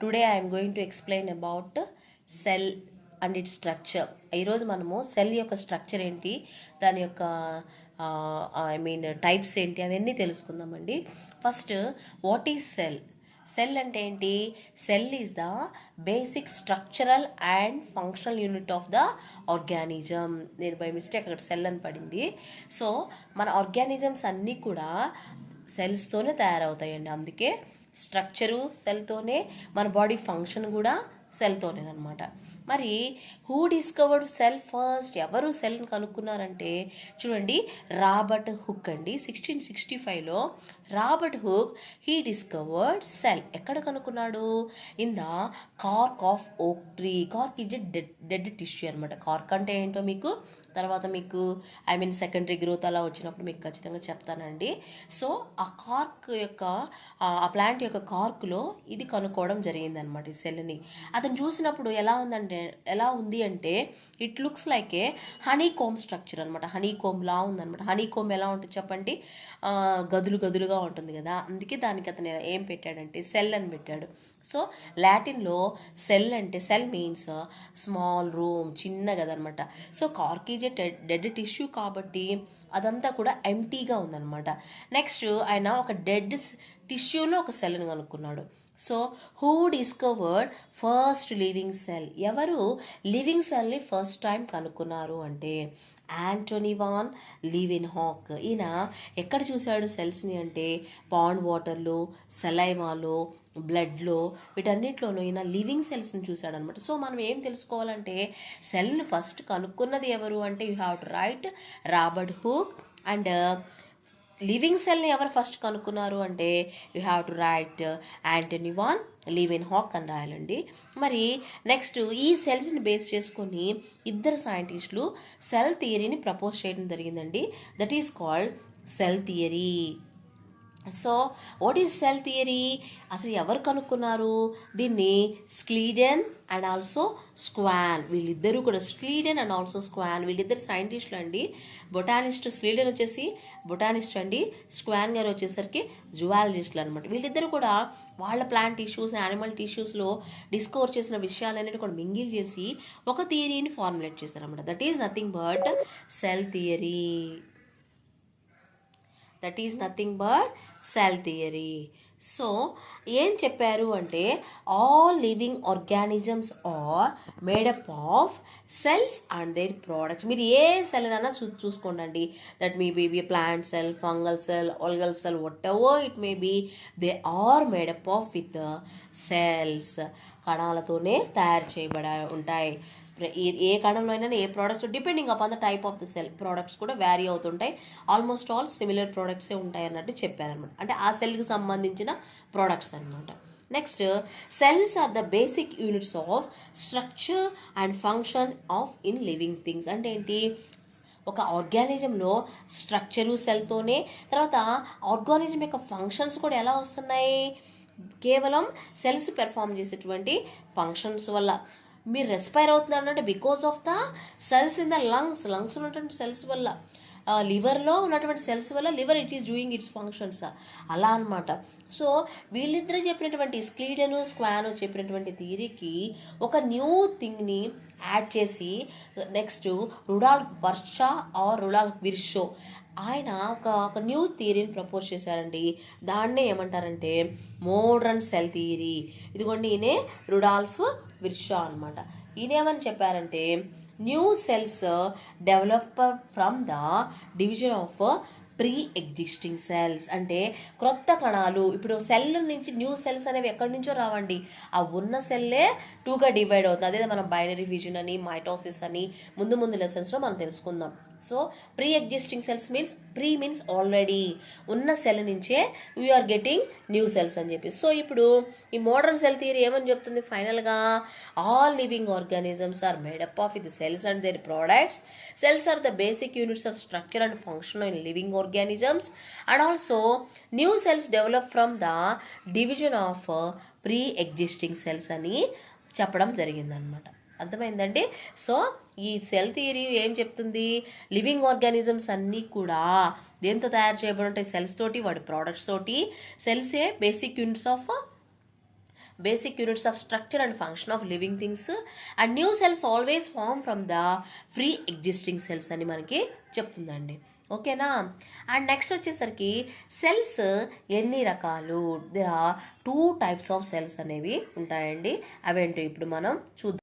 Today I'm going to explain about cell and it's structure. ఈరోజు మనము cell యొక్క structure ఏంటి, దాని యొక్క టైప్స్ ఏంటి అవన్నీ తెలుసుకుందామండి. First, what is cell? Cell అంటే ఏంటి? Cell is the basic structural and functional unit of the organism. నేను బై మిస్టేక్ అక్కడ సెల్ అని పడింది. సో మన ఆర్గానిజమ్స్ అన్నీ కూడా సెల్స్తోనే తయారవుతాయండి. అందుకే స్ట్రక్చరు సెల్తోనే, మన బాడీ ఫంక్షన్ కూడా సెల్తోనేనమాట. మరి హూ డిస్కవర్డ్ సెల్ ఫస్ట్? ఎవరు సెల్ని కనుక్కున్నారంటే చూడండి, రాబర్ట్ హుక్ అండి. 1665లో Robert Hooke he discovered cell. ఎక్కడ కనుక్కున్నాడు? In the cork of oak tree. Cork is dead tissue అనమాట. కార్క్ అంటే ఏంటో మీకు తర్వాత సెకండరీ గ్రోత్ అలా వచ్చినప్పుడు మీకు ఖచ్చితంగా చెప్తానండి. సో ఆ కార్క్ యొక్క ఆ ప్లాంట్ యొక్క కార్క్లో ఇది కనుక్కోవడం జరిగిందనమాట ఈ సెల్ని. అతను చూసినప్పుడు ఎలా ఉంది అంటే it looks like a honeycomb structure అనమాట. హనీ కోమ్ లా ఉందనమాట. హనీ కోమ్ ఎలా ఉంటుంది చెప్పండి? గదులుగా ఉంటుంది కదా. అందుకే దానికి అతను ఏం పెట్టాడంటే సెల్ అని పెట్టాడు. సో లాటిన్లో సెల్ అంటే సెల్ మీన్స్ స్మాల్ రూమ్, చిన్న గదనమాట. So cork is dead tissue కాబట్టి అదంతా కూడా ఎంటీగా ఉందన్నమాట. నెక్స్ట్ ఆయన ఒక డెడ్ టిష్యూలో ఒక సెల్ని కనుక్కున్నాడు. So who discovered first living cell? ఎవరు లివింగ్ సెల్ని ఫస్ట్ టైం కనుక్కున్నారు అంటే యాంటోనీ వాన్ లీవెన్హాక్. ఈయన ఎక్కడ చూశాడు సెల్స్ని అంటే పాండ్ వాటర్లో, సలైవాలో, బ్లడ్లో, వీటన్నిటిలోనూ ఈయన లివింగ్ సెల్స్ని చూశాడనమాట. సో మనం ఏం తెలుసుకోవాలంటే సెల్ని ఫస్ట్ కనుక్కున్నది ఎవరు అంటే you have to write Robert Hooke. And living సెల్ని ఎవరు ఫస్ట్ కనుక్కున్నారు అంటే you have to write Antonie van Leeuwenhoek అని రాయాలండి. మరి నెక్స్ట్ ఈ సెల్స్ని బేస్ చేసుకొని ఇద్దరు సైంటిస్టులు సెల్ థియరీని ప్రపోజ్ చేయడం జరిగిందండి. That is called cell theory. So what is cell theory? అసలు ఎవరు కనుక్కున్నారు దీన్ని? స్క్లీడెన్ అండ్ ఆల్సో స్క్వాన్. వీళ్ళిద్దరూ కూడా స్క్లీడెన్ అండ్ ఆల్సో స్క్వాన్ వీళ్ళిద్దరు సైంటిస్టులు అండి. బొటానిస్ట్ స్క్లీడెన్ వచ్చేసి బొటానిస్ట్ అండి, స్క్వాన్ గారు వచ్చేసరికి జువాలజిస్టులు అనమాట. వీళ్ళిద్దరూ కూడా వాళ్ళ ప్లాంట్ టిష్యూస్, యానిమల్ టిష్యూస్లో డిస్కవర్ చేసిన విషయాలన్నిటి కూడా మింగిల్ చేసి ఒక థియరీని ఫార్ములేట్ చేశారనమాట. That is nothing but cell theory. That is nothing but cell theory. So ఏం చెప్పారు అంటే all living organisms are made up of cells and their products. మీరు ఏ సెల్ అయినా చూసుకోండి. That may be plant cell, fungal cell, algal cell, whatever it may be, they are made up of with cells. కణాలతోనే తయారు చేయబడి ఉంటాయి. ఏ కణంలో అయినా ఏ products depending upon the type of the cell products కూడా వ్యారీ అవుతుంటాయి. ఆల్మోస్ట్ ఆల్ సిమిలర్ ప్రోడక్ట్సే ఉంటాయి అన్నట్టు చెప్పారనమాట. అంటే ఆ సెల్కి సంబంధించిన ప్రోడక్ట్స్ అనమాట. Next, cells are the basic units of structure and function of in living things. అంటే ఏంటి? ఒక ఆర్గానిజంలో స్ట్రక్చరు సెల్తోనే, తర్వాత ఆర్గానిజం యొక్క ఫంక్షన్స్ కూడా ఎలా వస్తున్నాయి? కేవలం సెల్స్ పెర్ఫామ్ చేసేటువంటి ఫంక్షన్స్ వల్ల. మీరు రెస్పైర్ అవుతున్నారు అంటే because of the cells in the lungs ఉన్నటువంటి సెల్స్ వల్ల, లివర్లో ఉన్నటువంటి సెల్స్ వల్ల liver it is doing it's functions అలా అనమాట. సో వీళ్ళిద్దరూ చెప్పినటువంటి స్క్లీడెను స్క్వాను చెప్పినటువంటి థియరీకి ఒక న్యూ థింగ్ని యాడ్ చేసి నెక్స్ట్ రుడాల్ఫ్ వర్షా ఆర్ రుడాల్ఫ్ విర్షో ఆయన ఒక న్యూ థియరీని ప్రపోజ్ చేశారండి. దాన్నే ఏమంటారంటే మోడర్న్ సెల్ థియరీ. ఇదిగోండి, ఈయనే రుడాల్ఫ్ విర్షా అనమాట. ఈయనేమని చెప్పారంటే new cells develop from the division of pre existing cells. అంటే క్రొత్త కణాలు. ఇప్పుడు సెల్ నుంచి న్యూ సెల్స్ అనేవి ఎక్కడి నుంచో రావండి, ఆ ఉన్న సెల్లే టూగా డివైడ్ అవుతుంది. అదే మనం బైనరీ విజన్ అని, మైటోసిస్ అని ముందు లెసన్స్లో మనం తెలుసుకుందాం. So pre existing cells means already ఉన్న సెల్ నుంచే వీఆర్ గెటింగ్ న్యూ సెల్స్ అని చెప్పి. సో ఇప్పుడు ఈ మోడర్న్ సెల్ థియరీ ఏమని చెప్తుంది ఫైనల్గా? All living organisms are made up of with cells and their products. Cells are the basic units of structure and function in living organisms and also new cells develop from the division of pre existing cells అని చెప్పడం జరిగిందనమాట. అర్థమైందండి? So ఈ cell theory ఏం చెప్తుంది? Living organisms అన్నీ కూడా దేంతో తయారు చేయబడి ఉంటాయి? సెల్స్ తోటి, వాటి ప్రోడక్ట్స్ తోటి. సెల్సే basic units of basic units of structure and function of living things and new cells always form from the preexisting cells అని మనకి చెప్తుందండి. ఓకేనా. అండ్ నెక్స్ట్ వచ్చేసరికి సెల్స్ ఎన్ని రకాలు, they are 2 types of cells అనేవి ఉంటాయండి. అవేంటో ఇప్పుడు మనం చూద్దాం.